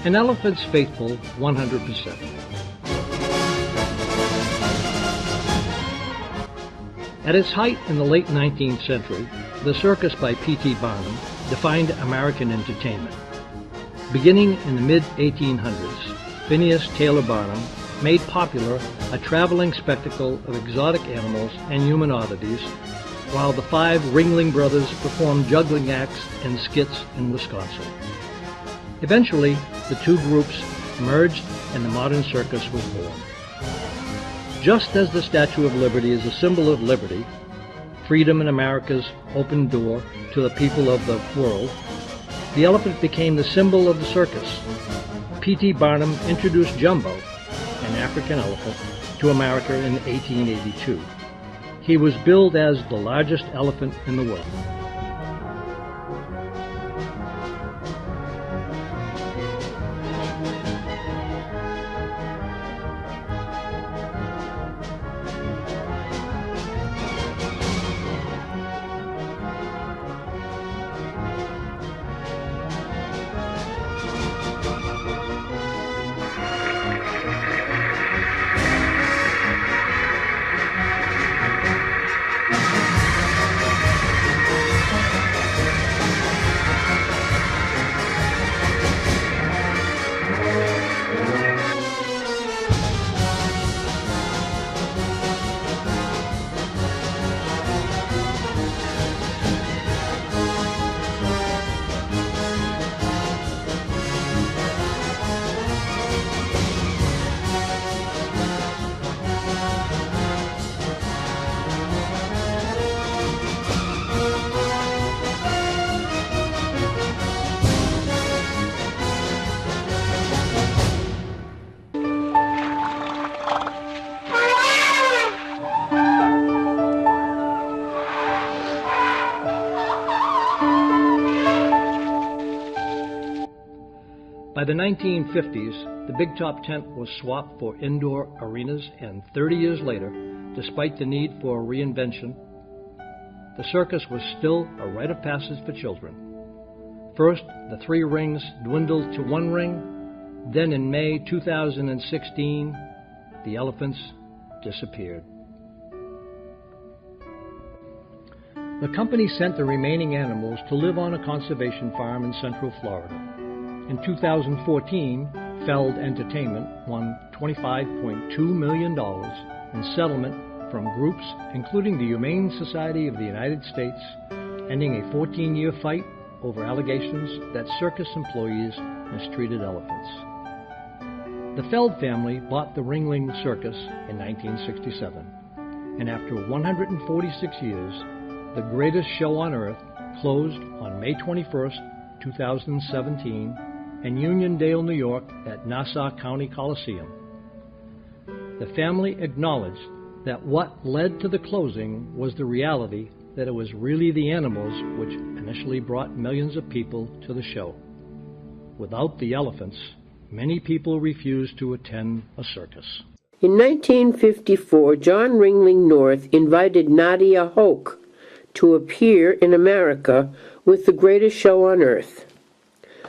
An elephant's faithful 100%. At its height in the late 19th century, the circus by P.T. Barnum defined American entertainment. Beginning in the mid-1800s, Phineas Taylor Barnum made popular a traveling spectacle of exotic animals and human oddities, while the 5 Ringling Brothers performed juggling acts and skits in Wisconsin. Eventually, the 2 groups merged and the modern circus was born. Just as the Statue of Liberty is a symbol of liberty, freedom and America's open door to the people of the world, the elephant became the symbol of the circus. P.T. Barnum introduced Jumbo, an African elephant, to America in 1882. He was billed as the largest elephant in the world. By the 1950s, the big top tent was swapped for indoor arenas, and 30 years later, despite the need for reinvention, the circus was still a rite of passage for children. First, the 3 rings dwindled to 1 ring, then in May 2016, the elephants disappeared. The company sent the remaining animals to live on a conservation farm in Central Florida. In 2014, Feld Entertainment won $25.2 million in settlement from groups including the Humane Society of the United States, ending a 14-year fight over allegations that circus employees mistreated elephants. The Feld family bought the Ringling Circus in 1967, and after 146 years, the greatest show on earth closed on May 21st, 2017, in Uniondale, New York at Nassau County Coliseum. The family acknowledged that what led to the closing was the reality that it was really the animals which initially brought millions of people to the show. Without the elephants, many people refused to attend a circus. In 1954, John Ringling North invited Nadia Hoke to appear in America with The Greatest Show on Earth.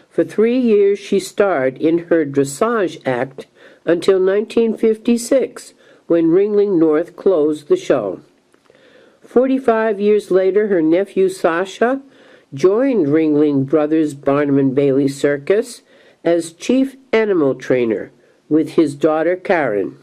For 3 years she starred in her dressage act until 1956, when Ringling North closed the show. 45 years later, her nephew Sasha joined Ringling Brothers Barnum and Bailey Circus as chief animal trainer with his daughter Karen.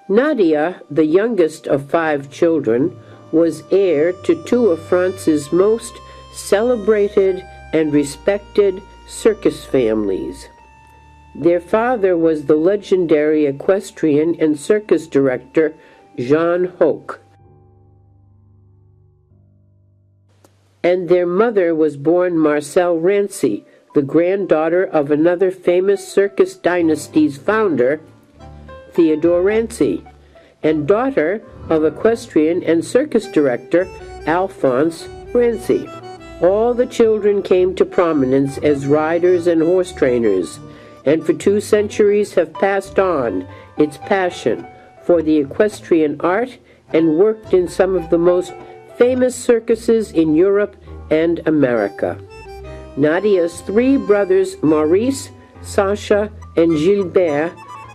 Nadia, the youngest of 5 children, was heir to 2 of France's most celebrated and respected circus families. Their father was the legendary equestrian and circus director Jean Hoch, and their mother was born Marcelle Rancy, the granddaughter of another famous circus dynasty's founder, Theodore Rancy, and daughter of equestrian and circus director Alphonse Rancy. All the children came to prominence as riders and horse trainers, and for 2 centuries have passed on its passion for the equestrian art and worked in some of the most famous circuses in Europe and America. Nadia's 3 brothers, Maurice, Sacha, and Gilbert,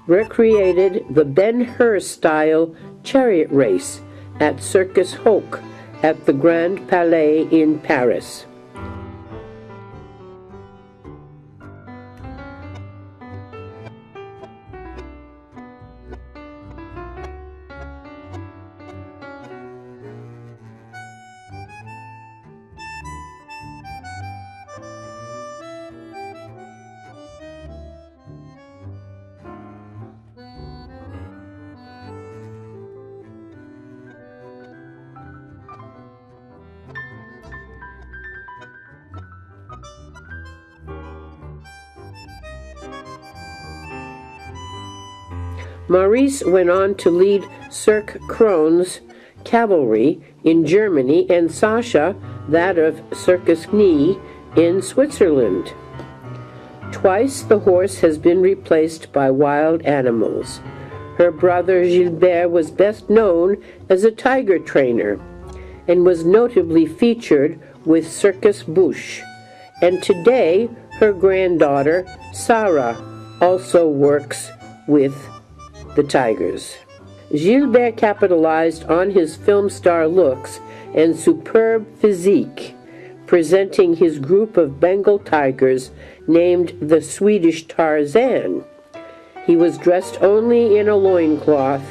recreated the Ben-Hur style chariot race at Circus Hoch at the Grand Palais in Paris. Maurice went on to lead Cirque Kron's cavalry in Germany and Sacha that of Circus Knie in Switzerland. Twice the horse has been replaced by wild animals. Her brother Gilbert was best known as a tiger trainer and was notably featured with Circus Bush. And today her granddaughter Sarah also works with the tigers. Gilbert capitalized on his film star looks and superb physique, presenting his group of Bengal tigers named the Swedish Tarzan. He was dressed only in a loincloth,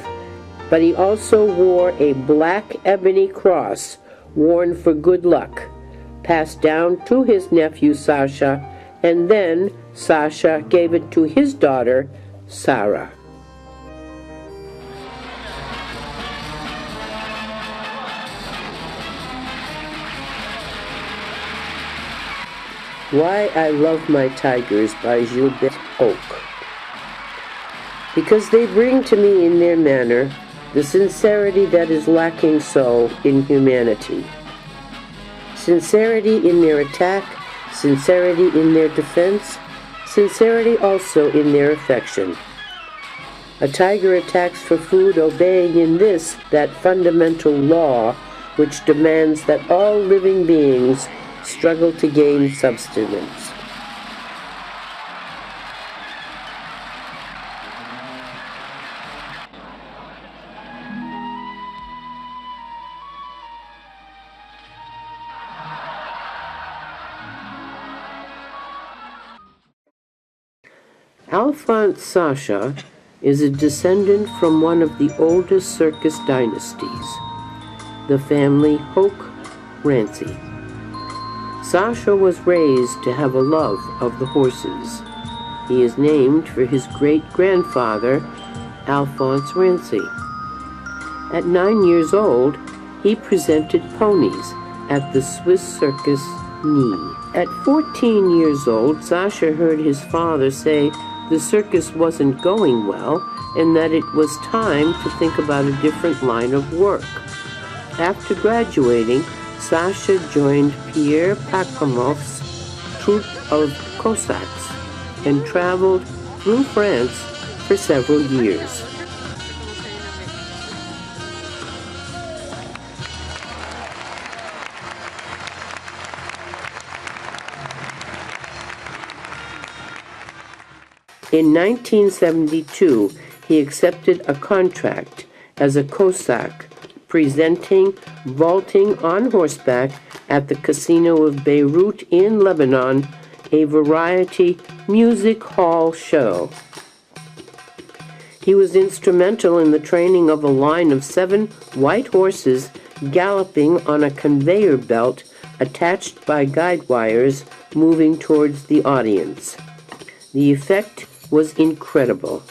but he also wore a black ebony cross worn for good luck, passed down to his nephew Sacha, and then Sacha gave it to his daughter Sarah. Why I Love My Tigers by Gilbert Hoch. Because they bring to me in their manner the sincerity that is lacking so in humanity. Sincerity in their attack, sincerity in their defense, sincerity also in their affection. A tiger attacks for food, obeying in this that fundamental law which demands that all living beings struggle to gain subsistence. Alphonse Sacha is a descendant from one of the oldest circus dynasties, the family Hoch-Rancy. Sacha was raised to have a love of the horses. He is named for his great-grandfather, Alphonse Rancy. At 9 years old, he presented ponies at the Swiss Circus Knie. At 14 years old, Sacha heard his father say the circus wasn't going well and that it was time to think about a different line of work. After graduating, Sacha joined Pierre Pacamov's troupe of Cossacks and traveled through France for several years. In 1972, he accepted a contract as a Cossack, presenting vaulting on horseback at the Casino of Beirut in Lebanon, a variety music hall show. He was instrumental in the training of a line of 7 white horses galloping on a conveyor belt attached by guide wires moving towards the audience. The effect was incredible.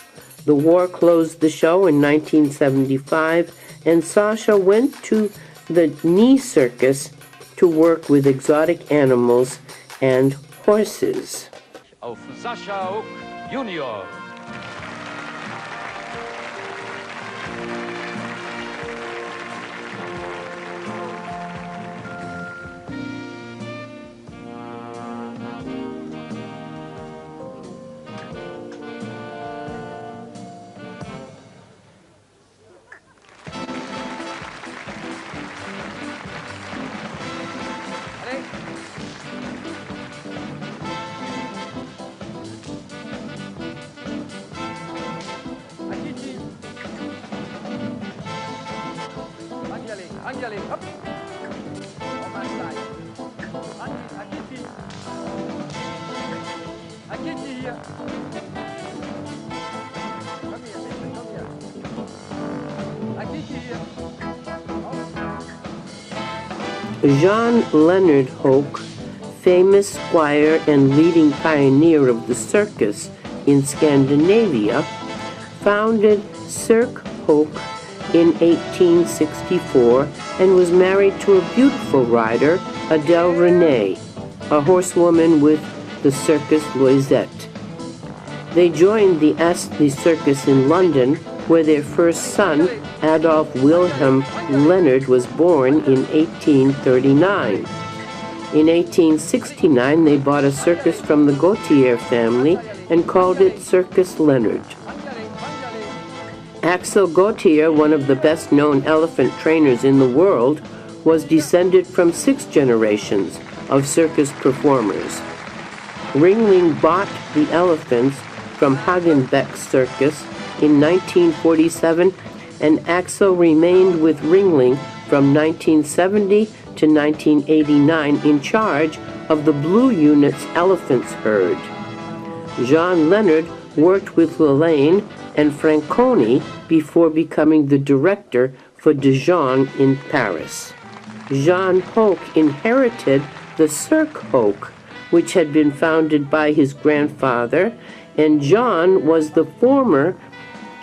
The war closed the show in 1975, and Sasha went to the knee circus to work with exotic animals and horses. Auf Sascha Oak Junior. Angelegen, hopp. Auf eine Seite. Akiti. Akiti hier. Komm hier, bitte, komm hier. Akiti hier. Jean Leonard Hoke, famous squire and leading pioneer of the circus in Scandinavia, founded Cirque Hoke in 1864 and was married to a beautiful rider, Adele Renee, a horsewoman with the Circus Loisette. They joined the Astley Circus in London, where their first son, Adolf Wilhelm Leonard, was born in 1839. In 1869, they bought a circus from the Gautier family and called it Circus Leonard. Axel Gautier, one of the best-known elephant trainers in the world, was descended from 6 generations of circus performers. Ringling bought the elephants from Hagenbeck Circus in 1947, and Axel remained with Ringling from 1970 to 1989 in charge of the Blue Unit's elephants herd. Jean Leonard worked with Lelaine and Franconi before becoming the director for Dijon in Paris. Jean Hoke inherited the Cirque Hoke, which had been founded by his grandfather, and Jean was the former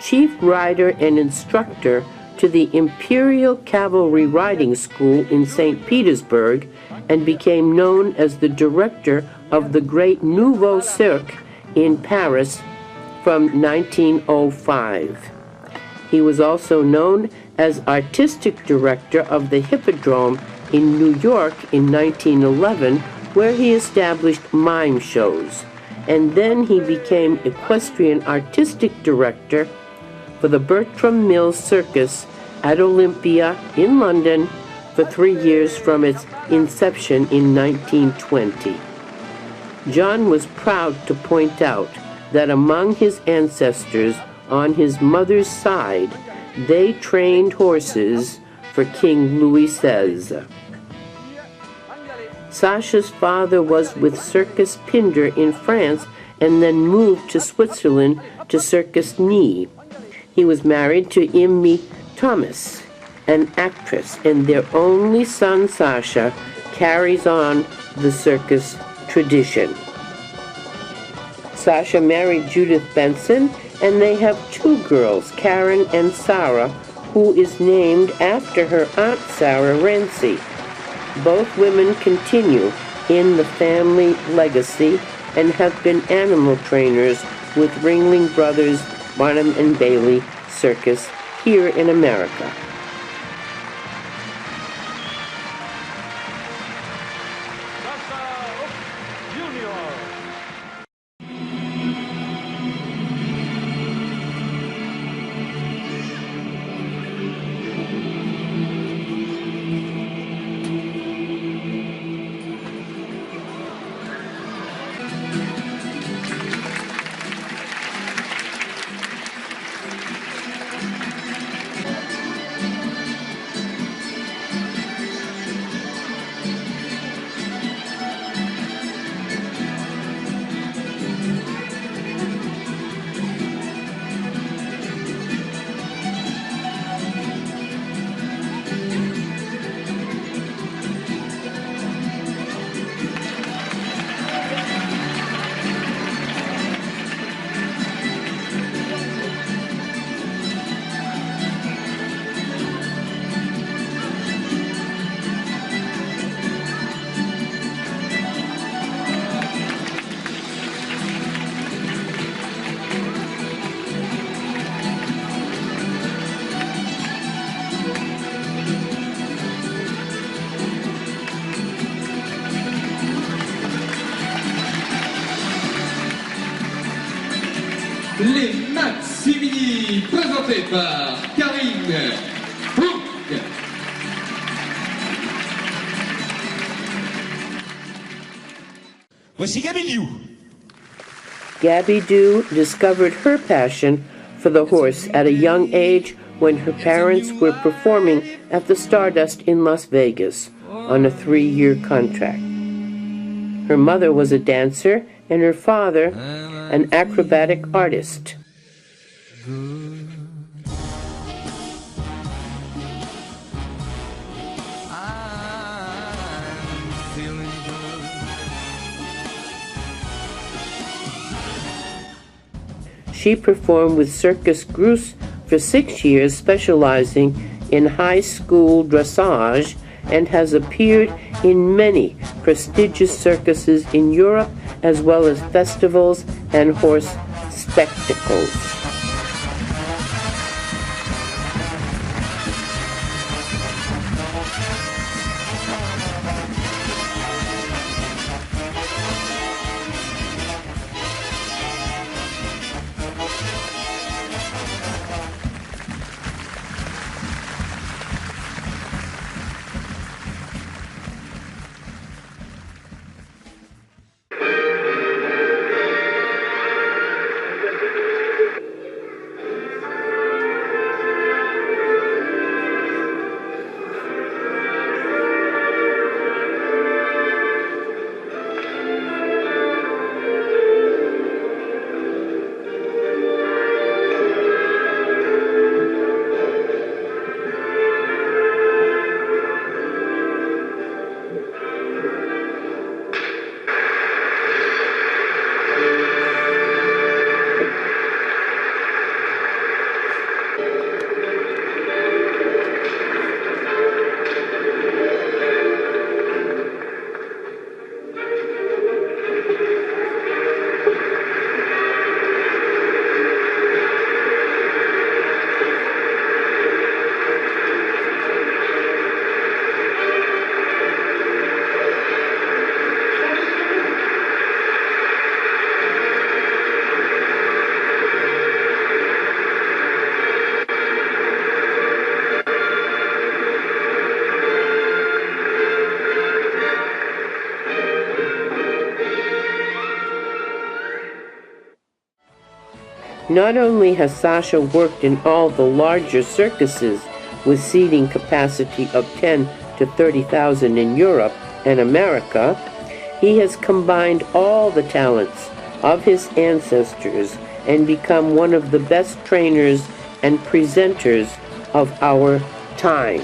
chief rider and instructor to the Imperial Cavalry Riding School in St. Petersburg and became known as the director of the Great Nouveau Cirque in Paris from 1905. He was also known as artistic director of the Hippodrome in New York in 1911, where he established mime shows, and then he became equestrian artistic director for the Bertram Mills Circus at Olympia in London for 3 years from its inception in 1920. John was proud to point out that among his ancestors on his mother's side, they trained horses for King Louis XVI. Sasha's father was with Circus Pinder in France and then moved to Switzerland to Circus Knee. He was married to Amy Thomas, an actress, and their only son, Sasha, carries on the circus tradition. Sasha married Judith Benson, and they have 2 girls, Karen and Sarah, who is named after her aunt Sarah Rancy. Both women continue in the family legacy and have been animal trainers with Ringling Brothers Barnum and Bailey Circus here in America. les Maximini, présentés par Karine Hook. Voici Gabby. Gabby Doo discovered her passion for the horse at a young age when her parents were performing at the Stardust in Las Vegas on a 3-year contract. Her mother was a dancer and her father an acrobatic artist. She performed with Circus for 6 years, specializing in high school dressage, and has appeared in many prestigious circuses in Europe, as well as festivals and horse spectacles. Not only has Sasha worked in all the larger circuses with seating capacity of 10 to 30,000 in Europe and America, he has combined all the talents of his ancestors and become one of the best trainers and presenters of our time.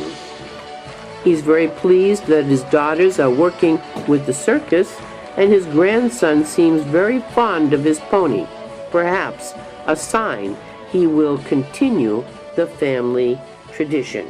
He's very pleased that his daughters are working with the circus, and his grandson seems very fond of his pony, perhaps a sign he will continue the family tradition.